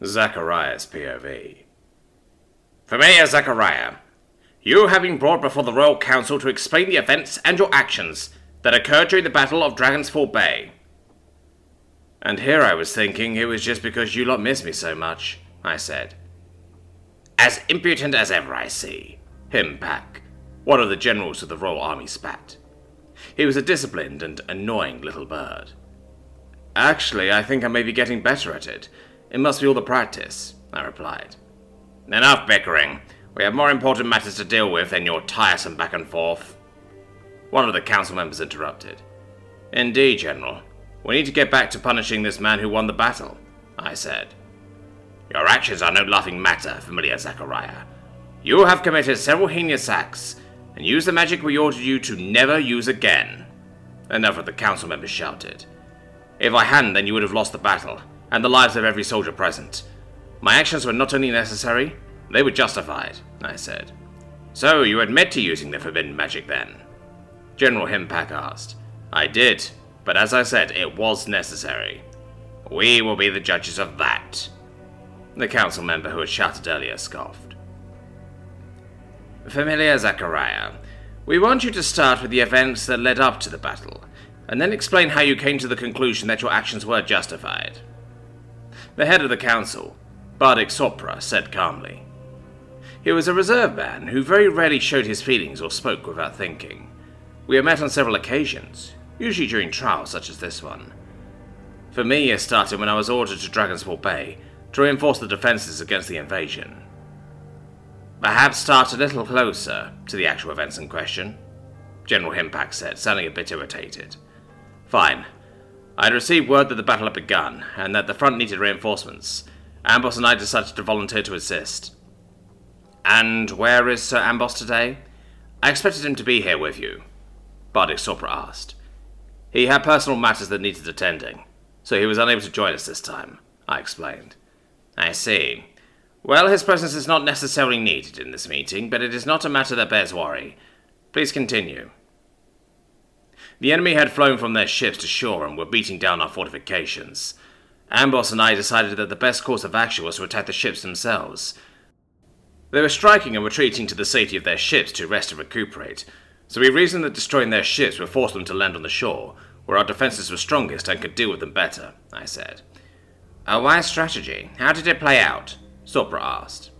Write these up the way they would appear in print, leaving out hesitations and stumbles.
Zachariah's POV. Familiar Zachariah, you have been brought before the Royal Council to explain the events and your actions that occurred during the Battle of Dragonsfall Bay. And here I was thinking it was just because you lot miss me so much, I said. As impudent as ever, I see. Him Pack, one of the generals of the Royal Army, spat. He was a disciplined and annoying little bird. Actually, I think I may be getting better at it. It must be all the practice, I replied. Enough bickering. We have more important matters to deal with than your tiresome back and forth. One of the council members interrupted. Indeed, General. We need to get back to punishing this man who won the battle, I said. Your actions are no laughing matter, familiar Zachariah. You have committed several heinous acts, and used the magic we ordered you to never use again. Another of the council members shouted. If I hadn't, then you would have lost the battle, and the lives of every soldier present. My actions were not only necessary, they were justified, I said. So, you admit to using the forbidden magic then? General Himpak asked. I did, but as I said, it was necessary. We will be the judges of that. The council member who had shouted earlier scoffed. Familiar Zachariah, we want you to start with the events that led up to the battle, and then explain how you came to the conclusion that your actions were justified. The head of the council, Bardic Sopra, said calmly. He was a reserved man who very rarely showed his feelings or spoke without thinking. We have met on several occasions, usually during trials such as this one. For me, it started when I was ordered to Dragonsfall Bay to reinforce the defences against the invasion. Perhaps start a little closer to the actual events in question, General Himpak said, sounding a bit irritated. Fine. I had received word that the battle had begun, and that the front needed reinforcements. Amboss and I decided to volunteer to assist. And where is Sir Amboss today? I expected him to be here with you, Bardic Sopra asked. He had personal matters that needed attending, so he was unable to join us this time, I explained. I see. Well, his presence is not necessarily needed in this meeting, but it is not a matter that bears worry. Please continue. The enemy had flown from their ships to shore and were beating down our fortifications. Amboss and I decided that the best course of action was to attack the ships themselves. They were striking and retreating to the safety of their ships to rest and recuperate, so we reasoned that destroying their ships would force them to land on the shore, where our defences were strongest and could deal with them better, I said. A wise strategy. How did it play out? Sopra asked.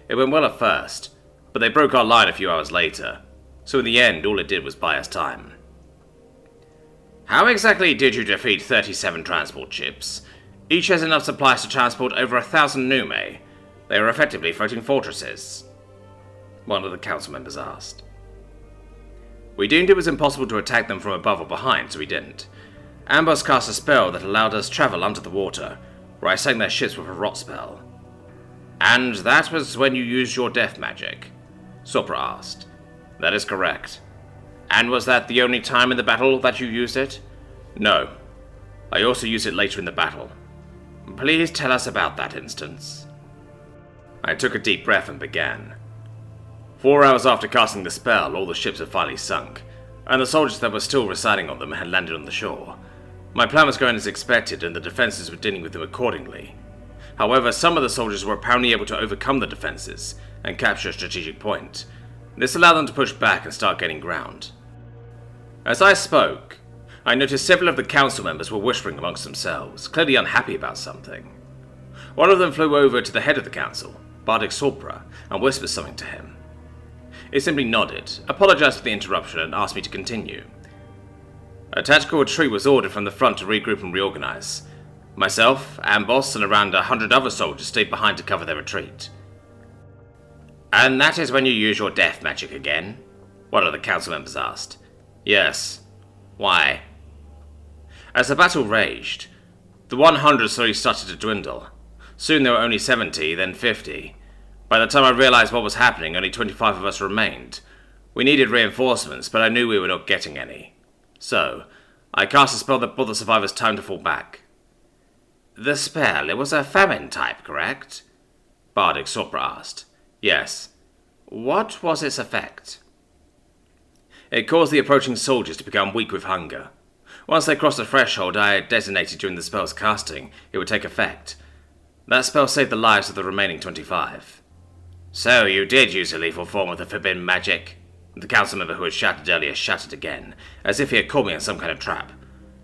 It went well at first, but they broke our line a few hours later, so in the end all it did was buy us time. How exactly did you defeat 37 transport ships? Each has enough supplies to transport over 1,000 Nume. They were effectively floating fortresses, one of the council members asked. We deemed it was impossible to attack them from above or behind, so we didn't. Amboss cast a spell that allowed us travel under the water, where I sank their ships with a rot spell. And that was when you used your death magic? Sopra asked. That is correct. And was that the only time in the battle that you used it? No. I also used it later in the battle. Please tell us about that instance. I took a deep breath and began. 4 hours after casting the spell, all the ships had finally sunk, and the soldiers that were still residing on them had landed on the shore. My plan was going as expected, and the defences were dealing with them accordingly. However, some of the soldiers were apparently able to overcome the defences and capture a strategic point. This allowed them to push back and start gaining ground. As I spoke, I noticed several of the council members were whispering amongst themselves, clearly unhappy about something. One of them flew over to the head of the council, Bardic Sopra, and whispered something to him. He simply nodded, apologized for the interruption, and asked me to continue. A tactical retreat was ordered from the front to regroup and reorganize. Myself, Amboss, and around 100 other soldiers stayed behind to cover their retreat. And that is when you use your death magic again? One of the council members asked. Yes. Why? As the battle raged, the 100 slowly started to dwindle. Soon there were only 70, then 50. By the time I realized what was happening, only 25 of us remained. We needed reinforcements, but I knew we were not getting any. So, I cast a spell that bought the survivors time to fall back. The spell, it was a famine type, correct? Bardic Sopra asked. Yes. What was its effect? It caused the approaching soldiers to become weak with hunger. Once they crossed the threshold I had designated during the spell's casting, it would take effect. That spell saved the lives of the remaining 25. So you did use a lethal form of the forbidden magic? The council member who had shouted earlier shouted again, as if he had caught me in some kind of trap.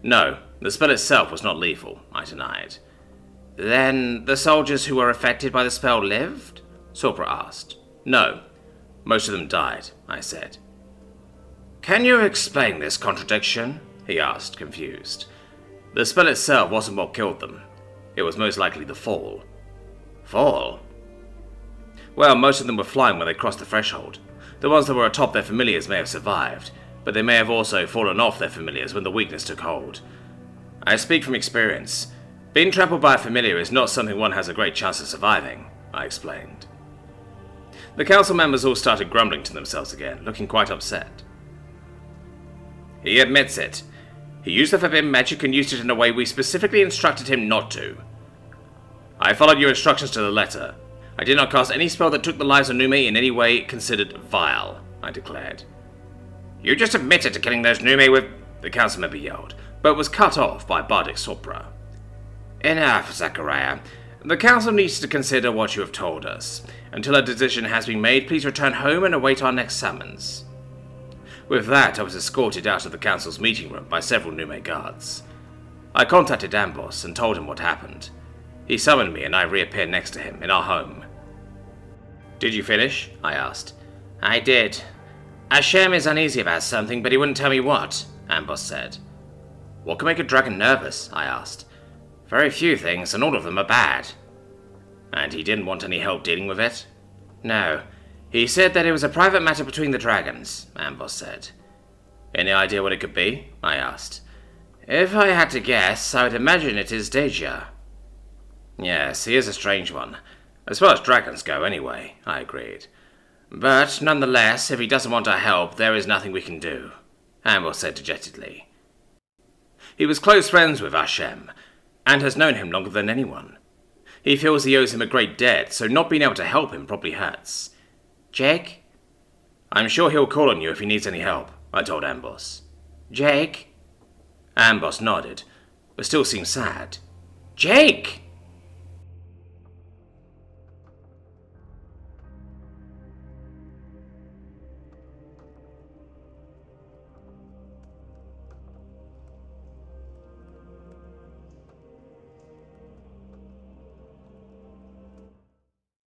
No, the spell itself was not lethal, I denied. Then the soldiers who were affected by the spell lived? Sopra asked. No, most of them died, I said. Can you explain this contradiction? He asked, confused. The spell itself wasn't what killed them. It was most likely the fall. Fall? Well, most of them were flying when they crossed the threshold. The ones that were atop their familiars may have survived, but they may have also fallen off their familiars when the weakness took hold. I speak from experience. Being trampled by a familiar is not something one has a great chance of surviving, I explained. The council members all started grumbling to themselves again, looking quite upset. He admits it. He used the forbidden magic and used it in a way we specifically instructed him not to. I followed your instructions to the letter. I did not cast any spell that took the lives of Nume in any way considered vile, I declared. You just admitted to killing those Nume with... the council member yelled, but was cut off by Bardic Sopra. Enough, Zachariah. The council needs to consider what you have told us. Until a decision has been made, please return home and await our next summons. With that, I was escorted out of the council's meeting room by several Nume guards. I contacted Amboss and told him what happened. He summoned me and I reappeared next to him in our home. Did you finish? I asked. I did. Hashem is uneasy about something, but he wouldn't tell me what, Amboss said. What can make a dragon nervous? I asked. Very few things, and all of them are bad. And he didn't want any help dealing with it? No. He said that it was a private matter between the dragons, Amboss said. Any idea what it could be? I asked. If I had to guess, I would imagine it is Deja. Yes, he is a strange one. As far as dragons go, anyway, I agreed. But, nonetheless, if he doesn't want our help, there is nothing we can do, Amboss said dejectedly. He was close friends with Hashem, and has known him longer than anyone. He feels he owes him a great debt, so not being able to help him probably hurts. Jake? I'm sure he'll call on you if he needs any help, I told Amboss. Jake? Amboss nodded, but still seemed sad. Jake!